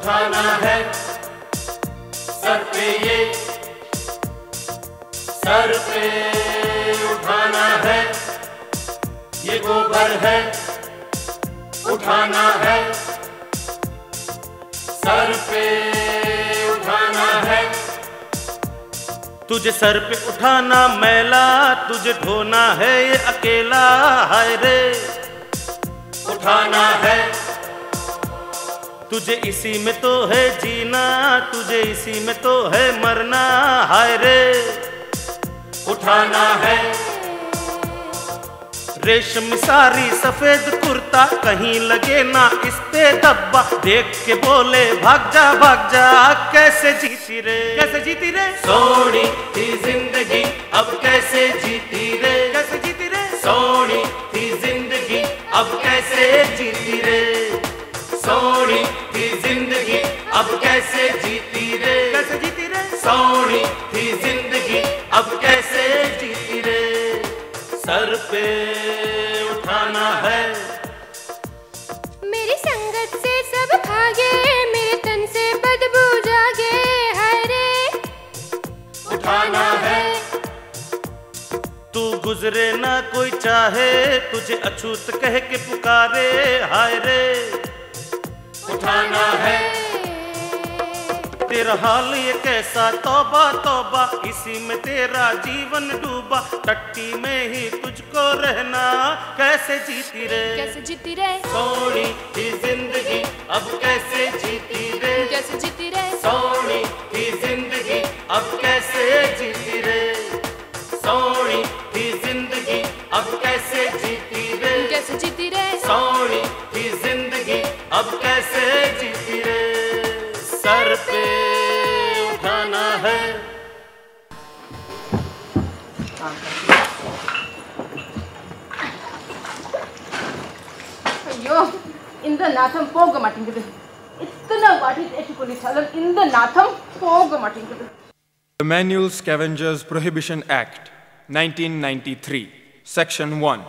उठाना है सर पे ये, सर पे उठाना है ये गोबर है, उठाना है सर पे उठाना है। तुझे सर पे उठाना मैला, तुझे ढोना है ये अकेला, हाय रे उठाना है। तुझे इसी में तो है जीना, तुझे इसी में तो है मरना, हाय रे उठाना है। रेशमी सारी सफेद कुर्ता, कहीं लगे ना इस पे धब्बा, देख के बोले भाग जा कैसे जीती रे, कैसे जीती रे। सोनी थी जिंदगी अब कैसे जीती रे, कैसे जीती रे। सोनी थी जिंदगी अब कैसे जीती रे, सोनी थी जिंदगी अब कैसे जीती रे, कैसे जीती रे। सोनी थी जिंदगी अब कैसे जीती रे। सर पे उठाना है। मेरी संगत से सब भागे, मेरे तन से बदबू जागे, हाय रे उठाना है। तू गुजरे ना कोई चाहे, तुझे अछूत कह के पुकारे, हाय रे उठाना है। तेरा हाल ये कैसा तौबा तौबा, इसी में तेरा जीवन डूबा, टट्टी में ही तुझको रहना कैसे जीती रे, कैसे जीती रे। सोनी थी जिंदगी अब कैसे जीती रे, कैसे जीती रे। सोनी थी जिंदगी अब कैसे जीती रे, सोनी थी जिंदगी अब कैसे जीती रे, कैसे जीती रे। सोनी थी जिंदगी अब कैसे जीती रे। सर पे उठाना है। ಅಯ್ಯೋ ಇಂದ ನಾಥಂ ಹೋಗ ಮಾಟಿಂಗದು ಇತ್ತನ ವಾಟಿಟ್ ಎಟುಕೊಲಿ ಚಾಲಂ ಇಂದ ನಾಥಂ ಹೋಗ ಮಾಟಿಂಗದು. The Manual Scavengers Prohibition Act, 1993, Section 1.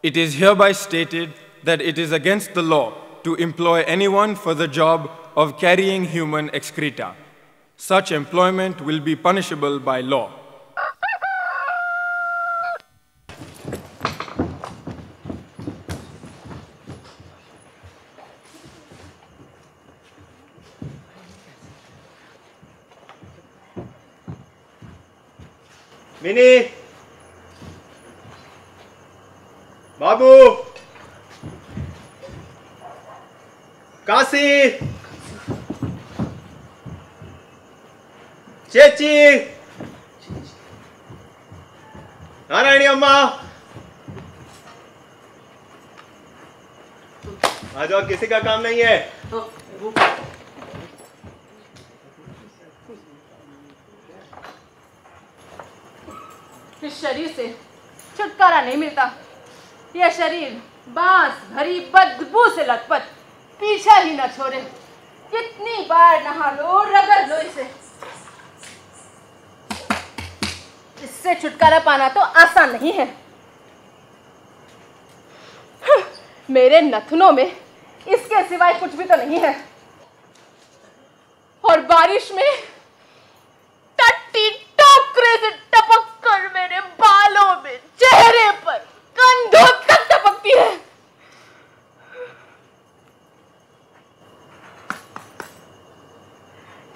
It is hereby stated that it is against the law to employ anyone for the job of carrying human excreta. Such employment will be punishable by law. Mini, Babu, Kashi, Chechi, Narayani Amma, आ जाओ, किसी का काम नहीं है। इस शरीर से छुटकारा नहीं मिलता। यह शरीर बांस भरी बदबू से लथपथ पीछा ही न छोड़े। कितनी बार नहा लो, रगड़ लो इसे। इससे छुटकारा पाना तो आसान नहीं है। मेरे नथनों में इसके सिवाय कुछ भी तो नहीं है। और बारिश में टट्टी टोकरे से टपक कर मेरे बालों में, चेहरे पर, कंधों तक टपकती है।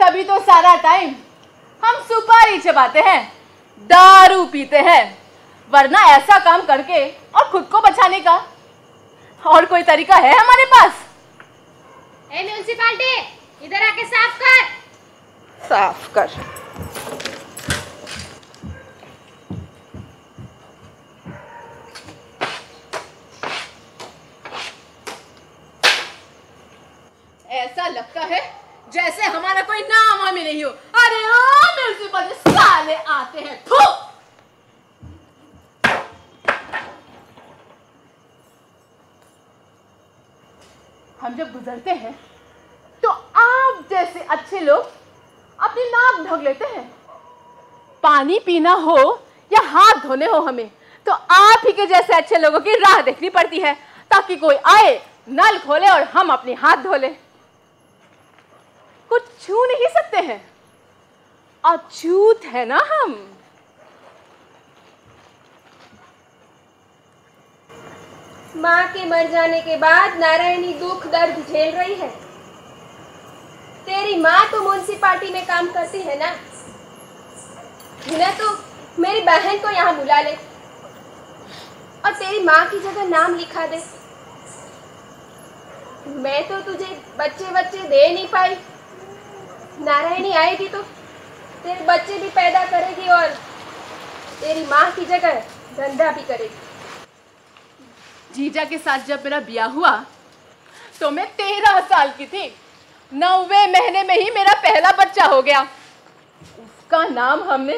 तभी तो सारा टाइम हम सुपारी चबाते हैं, दारू पीते हैं, वरना ऐसा काम करके और खुद को बचाने का और कोई तरीका है हमारे पास? ए म्युनिसिपालिटी, इधर आके साफ कर। साफ कर। ऐसा लगता है जैसे हमारा कोई नाम हमें नहीं हो। अरे ओ म्युनिसिपल साले आते हैं। थू! हम जब गुजरते हैं तो आप जैसे अच्छे लोग अपनी नाक ढक लेते हैं। पानी पीना हो या हाथ धोने हो हमें, तो आप ही के जैसे अच्छे लोगों की राह देखनी पड़ती है, ताकि कोई आए, नल खोले और हम अपने हाथ धो ले। को छू नहीं सकते हैं। अछूत है ना हम। माँ के मर जाने के बाद नारायणी दुख दर्द झेल रही है। तेरी माँ तो म्युनिसिपालिटी में काम करती है ना, तो मेरी बहन को यहाँ बुला ले और तेरी माँ की जगह नाम लिखा दे। मैं तो तुझे बच्चे दे नहीं पाई। नारायणी आएगी तो तेरे बच्चे भी पैदा करेगी और तेरी माँ की जगह धंधा भी करेगी। जीजा के साथ जब मेरा ब्याह हुआ तो मैं 13 साल की थी। 9वें महीने में ही मेरा पहला बच्चा हो गया। उसका नाम हमने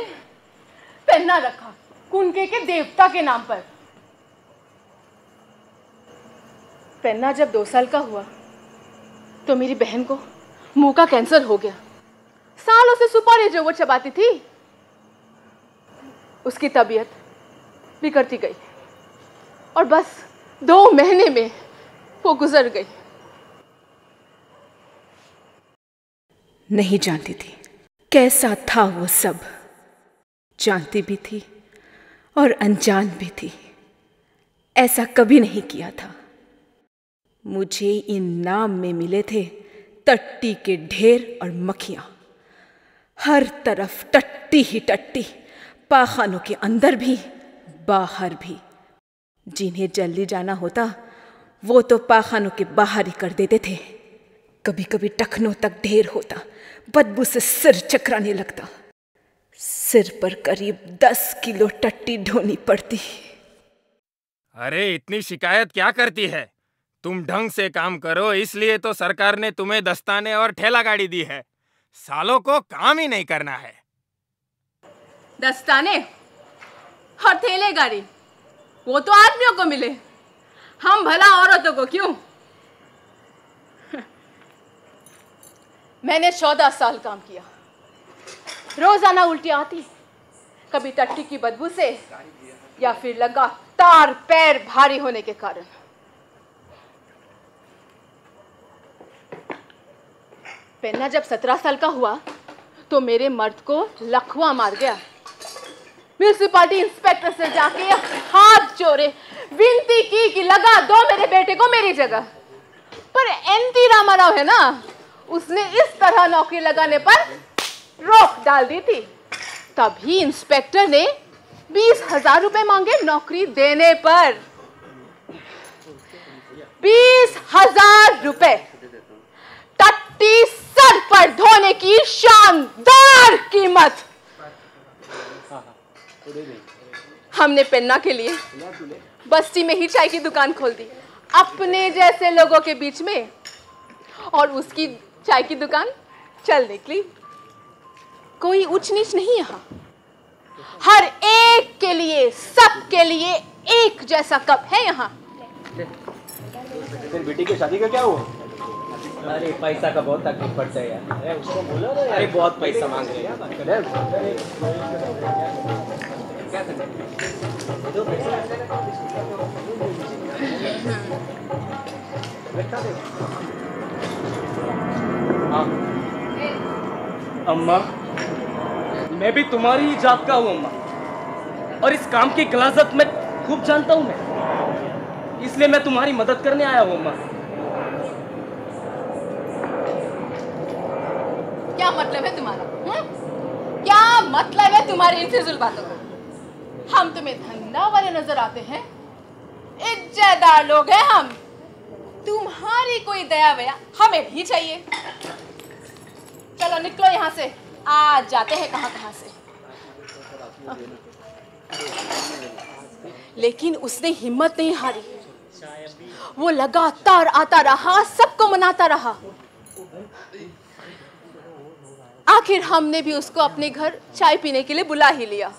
पेन्ना रखा, कुनके के देवता के नाम पर। पेन्ना जब 2 साल का हुआ तो मेरी बहन को मुंह का कैंसर हो गया। सालों से सुपारी जो वो चबाती थी, उसकी तबीयत बिगड़ती गई और बस 2 महीने में वो गुजर गई। नहीं जानती थी कैसा था वो सब। जानती भी थी और अनजान भी थी। ऐसा कभी नहीं किया था। मुझे इन नाम में मिले थे टट्टी के ढेर और मक्खियां। हर तरफ टट्टी ही टट्टी, पाखानों के अंदर भी बाहर भी। जिन्हें जल्दी जाना होता वो तो पाखानों के बाहर ही कर देते थे। कभी कभी टखनों तक ढेर होता, बदबू से सिर चकराने लगता। सिर पर करीब 10 किलो टट्टी ढोनी पड़ती। अरे इतनी शिकायत क्या करती है? तुम ढंग से काम करो, इसलिए तो सरकार ने तुम्हें दस्ताने और ठेला गाड़ी दी है। सालों को काम ही नहीं करना है। दस्ताने और ठेले गाड़ी वो तो आदमियों को मिले, हम भला औरतों को क्यों? मैंने 14 साल काम किया। रोजाना उल्टी आती, कभी टट्टी की बदबू से या फिर लगातार पैर भारी होने के कारण। पेन्ना जब 17 साल का हुआ तो मेरे मर्द को लकवा मार गया। म्युनिसिपालिटी इंस्पेक्टर से जाके हाथ जोड़े, विनती की कि लगा दो मेरे बेटे को मेरी जगह। पर एनटी रामाराव है ना, उसने इस तरह नौकरी लगाने पर रोक डाल दी थी। तभी इंस्पेक्टर ने 20,000 रुपए मांगे नौकरी देने पर। 20,000 रुपए टट्टी सर पर धोने की शानदार कीमत। हमने पेन्ना के लिए बस्ती में ही चाय की दुकान खोल दी, अपने जैसे लोगों के बीच में, और उसकी चाय की दुकान चल निकली। कोई ऊंच नीच नहीं यहाँ। हर एक के लिए, सबके लिए एक जैसा कप है यहाँ। फिर बेटी की शादी का क्या हुआ? अरे पैसा का बहुत तकलीफ पड़ता है यार। अरे उसको बोलो ना, अरे बहुत पैसा मांग रहे हैं। क्या अम्मा, मैं भी तुम्हारी ही जात का हूँ अम्मा, और इस काम की गलाजत मैं खूब जानता हूँ मैं, इसलिए मैं तुम्हारी मदद करने आया हूँ अम्मा। क्या मतलब है तुम्हारा? क्या मतलब है तुम्हारी इन फिजूल बातों का? हम तुम्हें धंधा वाले नजर आते हैं? इज्जतदार लोग हैं हम। तुम्हारी कोई दया वया हमें भी चाहिए। चलो निकलो यहाँ से, आज जाते हैं कहाँ से। लेकिन उसने हिम्मत नहीं हारी। वो लगातार आता रहा, सबको मनाता रहा। आखिर हमने भी उसको अपने घर चाय पीने के लिए बुला ही लिया।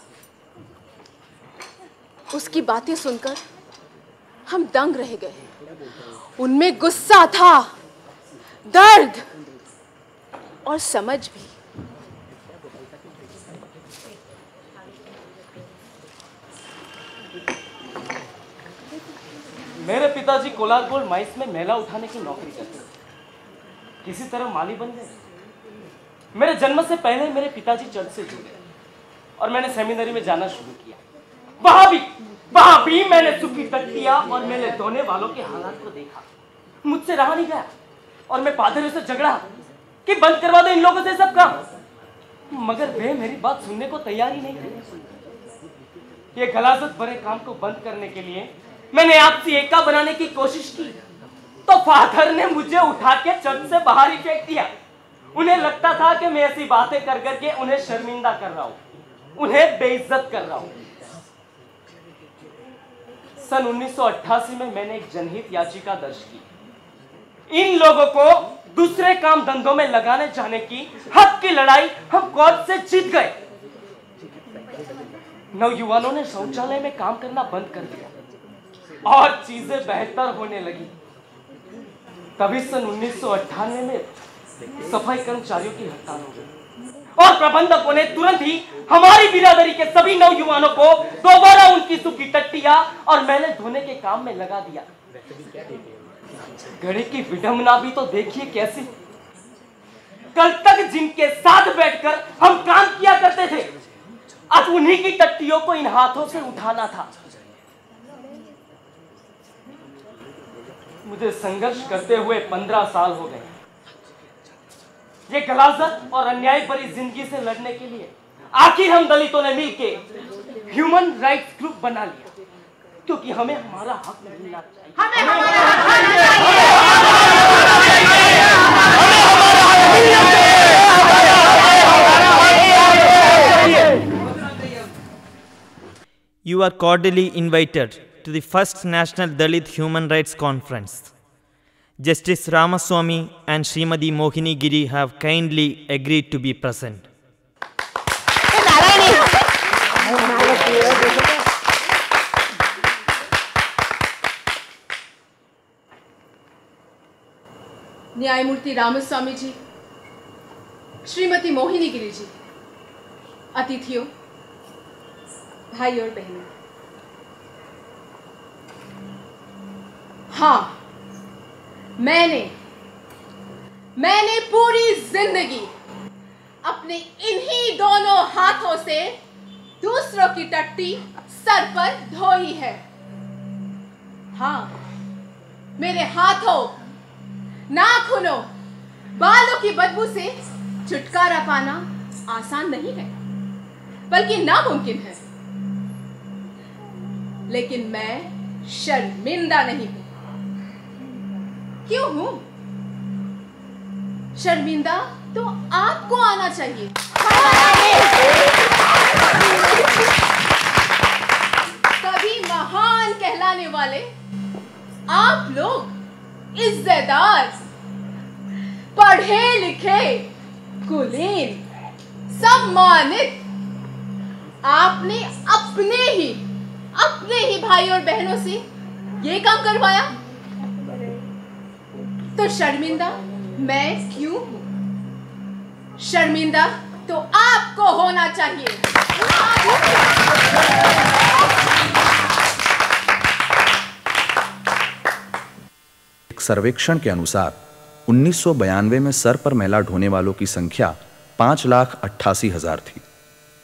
उसकी बातें सुनकर हम दंग रह गए। उनमें गुस्सा था, दर्द और समझ भी। मेरे पिताजी कोलार गोल्ड माइंस में मैला उठाने की नौकरी करते थे। किसी तरह माली बन गए मेरे जन्म से पहले मेरे पिताजी चर्च से जुड़े और मैंने सेमिनरी में जाना शुरू किया। वहां भी मैंने सूखी टट्टियां और मेले धोने वालों के हालात को देखा। मुझसे रहा नहीं गया और मैं पादरियों से झगड़ा कि बंद करवा दो इन लोगों से सब काम, मगर वे मेरी बात सुनने को तैयार ही नहीं थे। ये गलाजत भरे काम को बंद करने के लिए मैंने आपसी एका बनाने की कोशिश की तो फादर ने मुझे उठा के चर्च से बाहर ही फेंक दिया। उन्हें लगता था कि मैं ऐसी बातें कर करके उन्हें शर्मिंदा कर रहा हूं, उन्हें बेइज्जत कर रहा हूं। सन 1988 में मैंने एक जनहित याचिका दर्ज की। इन लोगों को दूसरे काम धंधों में लगाने जाने की हक की लड़ाई हम कोर्ट से जीत गए। नौजुवानों ने शौचालय में काम करना बंद कर दिया और चीजें बेहतर होने लगी। तभी सन 1998 में सफाई कर्मचारियों की हड़ताल हो गई और प्रबंधकों ने तुरंत ही हमारी बिरादरी के सभी नौजुवानों को दोबारा उनकी सूखी टट्टियां और मैले धोने के काम में लगा दिया। घड़ी की विडंबना भी तो देखिए कैसी। कल तक जिनके साथ बैठकर हम काम किया करते थे, आज उन्हीं की टट्टियों को इन हाथों से उठाना था। मुझे संघर्ष करते हुए 15 साल हो गए। ये गलाजत और अन्याय भरी जिंदगी से लड़ने के लिए आखिर हम दलितों ने मिलकर ह्यूमन राइट्स ग्रुप बना लिया, क्योंकि हमें हमारा हक मिलना चाहिए। हमें हमारा हक चाहिए। You are cordially invited to the first National Dalit Human Rights Conference. Justice Ramaswamy and Srimati Mohini Giri have kindly agreed to be present. न्यायमूर्ति रामस्वामी जी, श्रीमती मोहिनी गिरी जी, अतिथियों, भाई और बहनों, हाँ, मैंने पूरी जिंदगी अपने इन्हीं दोनों हाथों से दूसरों की टट्टी सर पर धोई है। हाँ, मेरे हाथों, नाखूनों, बालों की बदबू से छुटकारा पाना आसान नहीं है, बल्कि नामुमकिन है। लेकिन मैं शर्मिंदा नहीं हूं। क्यों हूं? शर्मिंदा तो आपको आना चाहिए। कभी महान कहलाने वाले आप लोग इज्जतदार, पढ़े लिखे, कुलीन, सम्मानित, आपने अपने ही भाई और बहनों से ये काम करवाया, तो शर्मिंदा मैं क्यों हूं? शर्मिंदा तो आपको होना चाहिए। एक सर्वेक्षण के अनुसार 1992 में सर पर मैला ढोने वालों की संख्या 5,88,000 थी।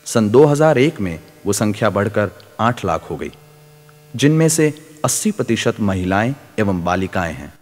सन 2001 में वो संख्या बढ़कर 8 लाख हो गई, जिनमें से 80% महिलाएं एवं बालिकाएं हैं।